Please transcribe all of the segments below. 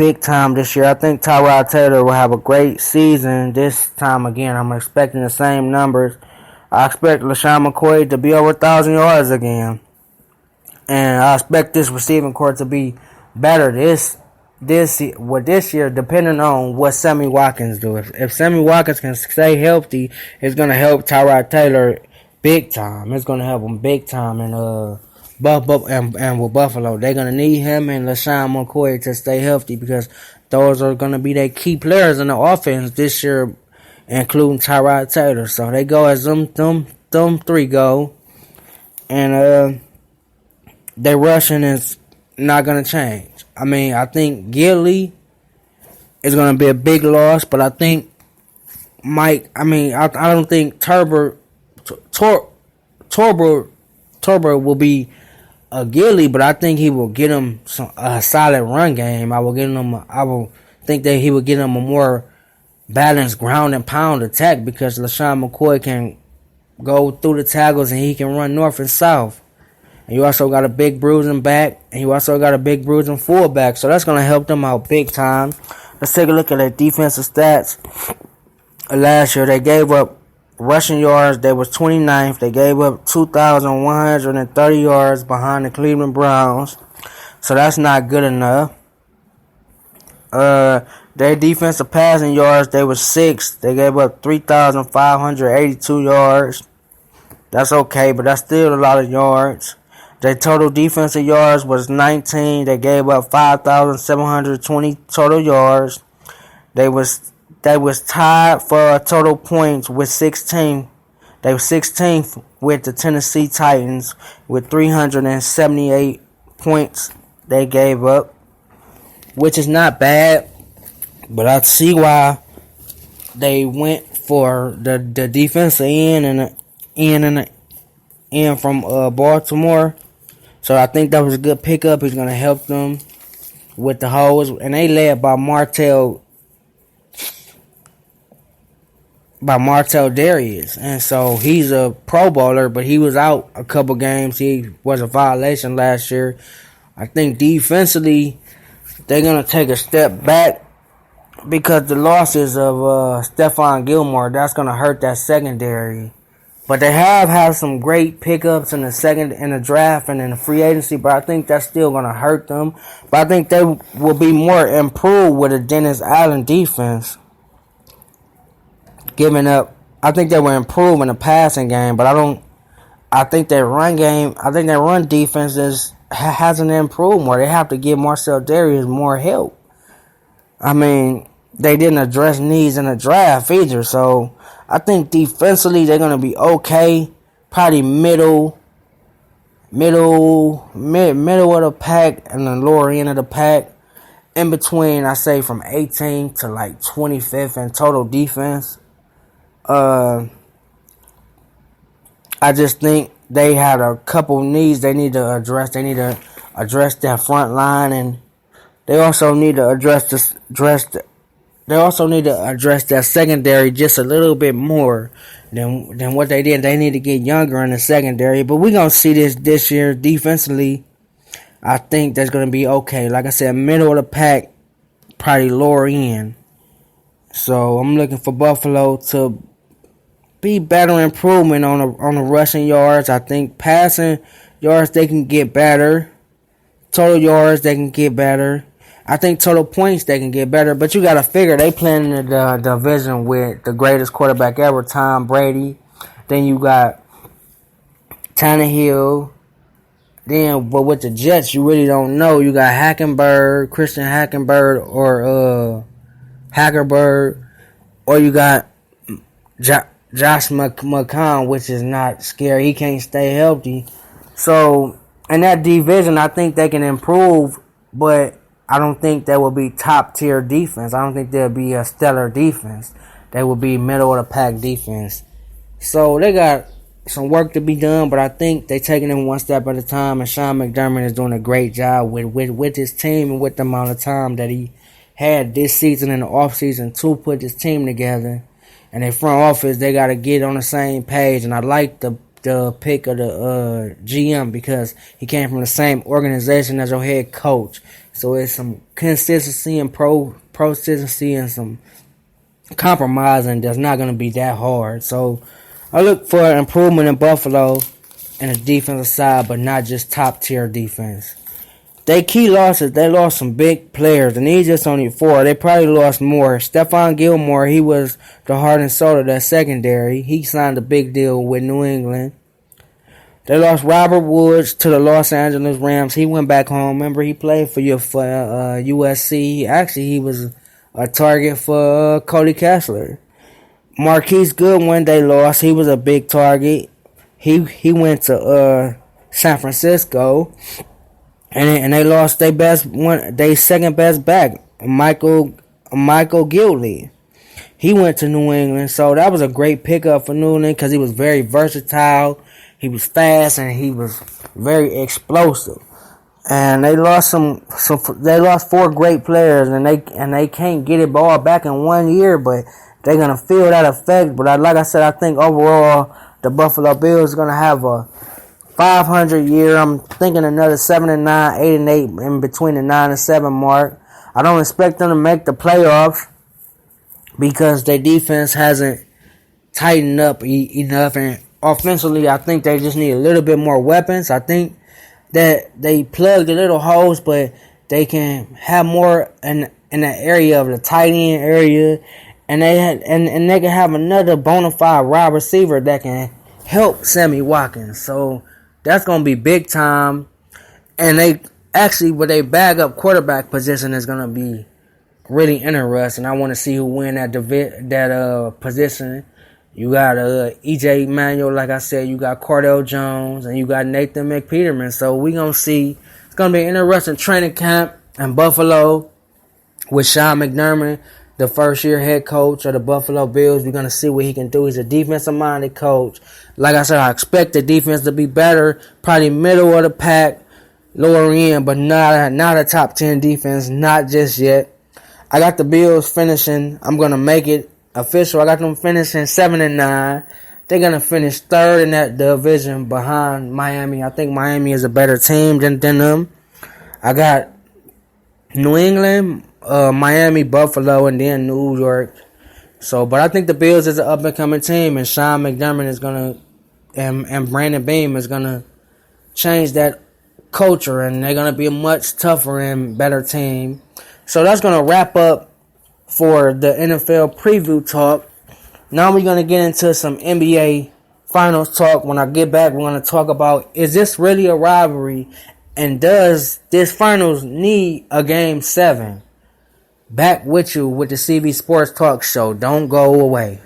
big time this year. I think Tyrod Taylor will have a great season this time again. I'm expecting the same numbers. I expect LaShawn McCoy to be over 1,000 yards again. And I expect this receiving corps to be better this year, depending on what Sammy Watkins do. If Sammy Watkins can stay healthy, it's gonna help Tyrod Taylor big time. It's gonna help him big time. And with Buffalo, they're gonna need him and LaShawn McCoy to stay healthy because those are gonna be their key players in the offense this year, including Tyrod Taylor. So they go as them three go, and their rushing is not going to change. I mean, I think Gilly is going to be a big loss, but I think I don't think Turbo will be a Gilly, but I think he will get him a solid run game. I will think that he will get him a more balanced ground and pound attack because LaShawn McCoy can go through the tackles and he can run north and south. And you also got a big bruising back, and you also got a big bruising fullback. So that's going to help them out big time. Let's take a look at their defensive stats. Last year, they gave up rushing yards. They was 29th. They gave up 2,130 yards behind the Cleveland Browns. So that's not good enough. Their defensive passing yards, they was 6th. They gave up 3,582 yards. That's okay, but that's still a lot of yards. Their total defensive yards was 19. They gave up 5,720 total yards. They was tied for total points with 16. They were 16th with the Tennessee Titans with 378 points they gave up, which is not bad. But I see why they went for the defensive end from Baltimore. So I think that was a good pickup. He's going to help them with the holes. And they led by Martell Darius. And so he's a Pro Bowler, but he was out a couple games. He was a violation last year. I think defensively, they're going to take a step back because the losses of Stephon Gilmore, that's going to hurt that secondary. But they have had some great pickups in the draft and in the free agency, but I think that's still going to hurt them. But I think they will be more improved with a Dennis Allen defense. I think they will improve in the passing game, but I think their run defense hasn't improved more. They have to give Marcel Darius more help. I mean, they didn't address needs in the draft either, so I think defensively they're going to be okay. Probably middle of the pack and the lower end of the pack. In between, I say from 18th to like 25th in total defense. I just think they had a couple needs they need to address. They need to address their front line, and they also need to address their secondary just a little bit more than what they did. They need to get younger in the secondary. But we're going to see this year defensively. I think that's going to be okay. Like I said, middle of the pack, probably lower end. So I'm looking for Buffalo to be better improvement on the rushing yards. I think passing yards, they can get better. Total yards, they can get better. I think total points they can get better, but you got to figure they playing in the division with the greatest quarterback ever, Tom Brady. Then you got Tannehill. But with the Jets, you really don't know. You got Christian Hackenberg, or Hackerberg, or you got Josh McCown, which is not scary. He can't stay healthy. So in that division, I think they can improve, but I don't think they will be top-tier defense. I don't think they'll be a stellar defense. They will be middle-of-the-pack defense. So they got some work to be done, but I think they're taking it one step at a time, and Sean McDermott is doing a great job with his team and with the amount of time that he had this season and the offseason to put his team together. And their front office, they got to get on the same page, and I like the pick of the GM because he came from the same organization as your head coach. So it's some consistency and consistency and some compromising that's not going to be that hard. So I look for an improvement in Buffalo and the defensive side, but not just top tier defense. They key losses, they lost some big players, and he's just only 4. They probably lost more. Stephon Gilmore, he was the heart and soul of that secondary. He signed a big deal with New England. They lost Robert Woods to the Los Angeles Rams. He went back home. Remember, he played for USC. Actually, he was a target for Cody Kessler. Marquise Goodwin, they lost. He was a big target. He went to San Francisco. And they lost their second best back, Michael Gilly. He went to New England, so that was a great pickup for New England because he was very versatile, he was fast, and he was very explosive. And they lost they lost 4 great players, and they can't get it all back in 1 year, but they're gonna feel that effect. But like I said, I think overall the Buffalo Bills are gonna have a 500 year. I'm thinking another 7-9, 8-8 in between the 9-7 mark. I don't expect them to make the playoffs because their defense hasn't tightened up enough, and offensively, I think they just need a little bit more weapons. I think that they plugged the little holes, but they can have more in the area of the tight end area, and they can have another bona fide wide receiver that can help Sammy Watkins. So that's going to be big time. And they actually, with their bag up quarterback position, is going to be really interesting. I want to see who win that position. You got EJ Manuel, like I said. You got Cardell Jones, and you got Nathan McPeterman. So we going to see. It's going to be an interesting training camp in Buffalo with Sean McDermott, the first-year head coach of the Buffalo Bills. We're going to see what he can do. He's a defensive-minded coach. Like I said, I expect the defense to be better, probably middle of the pack, lower end, but not a top 10 defense, not just yet. I got the Bills finishing. I'm going to make it official. I got them finishing 7-9. They're going to finish third in that division behind Miami. I think Miami is a better team than them. I got New England, Miami, Buffalo, and then New York. So, but I think the Bills is an up-and-coming team, and Sean McDermott is going to, and Brandon Beam is going to change that culture, and they're going to be a much tougher and better team. So that's going to wrap up for the NFL preview talk. Now we're going to get into some NBA finals talk. When I get back, we're going to talk about, is this really a rivalry? And does this finals need a game 7? Back with you with the CB Sports Talk Show. Don't go away.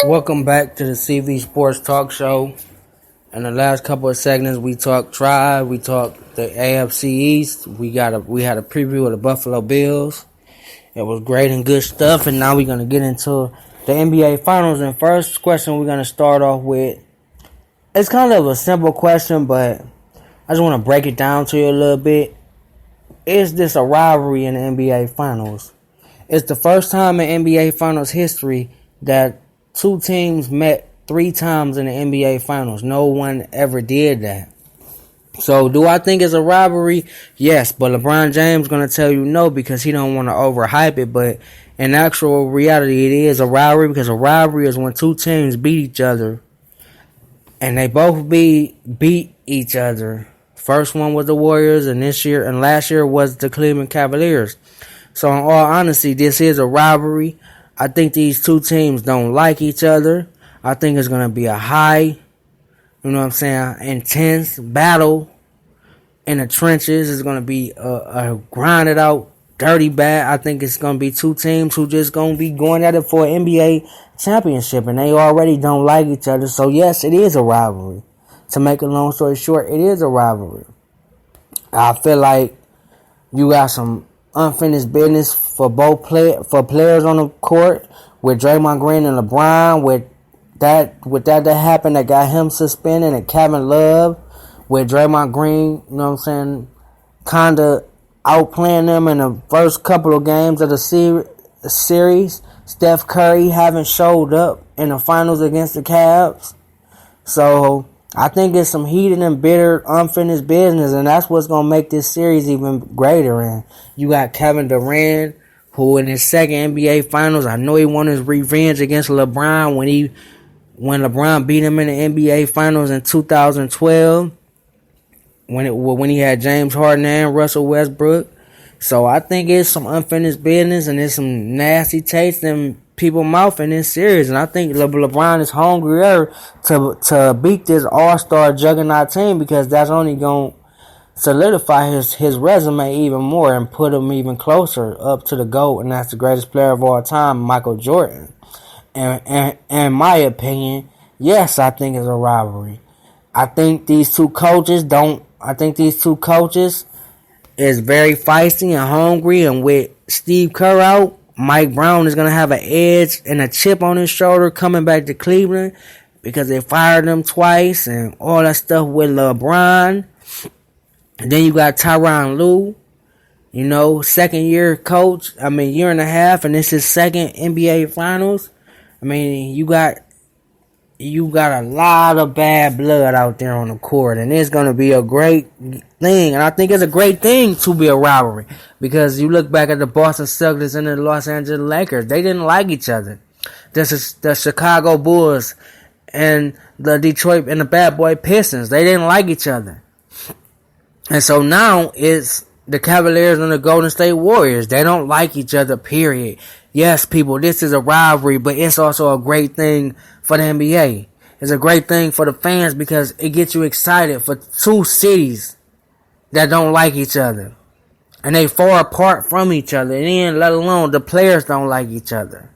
Welcome back to the CV Sports Talk Show. In the last couple of segments, we talked Tribe, we talked the AFC East. We had a preview of the Buffalo Bills. It was great and good stuff, and now we're gonna get into the NBA Finals. And first question we're gonna start off with, it's kind of a simple question, but I just want to break it down to you a little bit. Is this a rivalry in the NBA Finals? It's the first time in NBA Finals history that two teams met 3 times in the NBA Finals. No one ever did that. So, do I think it's a rivalry? Yes, but LeBron James going to tell you no because he don't want to overhype it. But in actual reality, it is a rivalry because a rivalry is when two teams beat each other and they both beat each other. First one was the Warriors, and last year was the Cleveland Cavaliers. So, in all honesty, this is a rivalry. I think these two teams don't like each other. I think it's going to be a high, intense battle in the trenches. It's going to be a grinded out, dirty bat. I think it's going to be two teams who just going to be going at it for an NBA championship, and they already don't like each other. So, yes, it is a rivalry. To make a long story short, it is a rivalry. I feel like you got some unfinished business for players on the court with Draymond Green and LeBron, with that happened that got him suspended, and Kevin Love with Draymond Green, kind of outplaying them in the first couple of games of the series. Steph Curry haven't showed up in the finals against the Cavs. So I think it's some heated and bitter, unfinished business, and that's what's going to make this series even greater. And you got Kevin Durant, who in his second NBA Finals, I know he won his revenge against LeBron when LeBron beat him in the NBA Finals in 2012, when he had James Harden and Russell Westbrook. So I think it's some unfinished business, and there's some nasty taste in people's mouth in this series. And I think LeBron is hungrier to beat this all-star juggernaut team because that's only going to solidify his resume even more and put him even closer up to the GOAT, and that's the greatest player of all time, Michael Jordan. And in my opinion, yes, I think it's a rivalry. I think these two coaches is very feisty and hungry, and with Steve Kerr out, Mike Brown is going to have an edge and a chip on his shoulder coming back to Cleveland because they fired him twice and all that stuff with LeBron. And then you got Tyronn Lue, second year coach. Year and a half, and this is second NBA Finals. You got a lot of bad blood out there on the court, and it's going to be a great thing. And I think it's a great thing to be a rivalry because you look back at the Boston Celtics and the Los Angeles Lakers, they didn't like each other. This is the Chicago Bulls and the Detroit and the Bad Boy Pistons. They didn't like each other. And so now it's the Cavaliers and the Golden State Warriors. They don't like each other, period. Yes, people, this is a rivalry, but it's also a great thing for the NBA. It's a great thing for the fans because it gets you excited for two cities that don't like each other. And they far apart from each other. And then, let alone, the players don't like each other.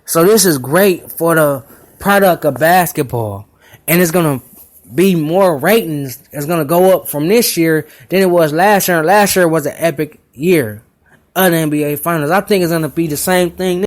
So this is great for the product of basketball. And it's going to be more ratings. It's going to go up from this year than it was last year. And last year was an epic year of the NBA Finals. I think it's going to be the same thing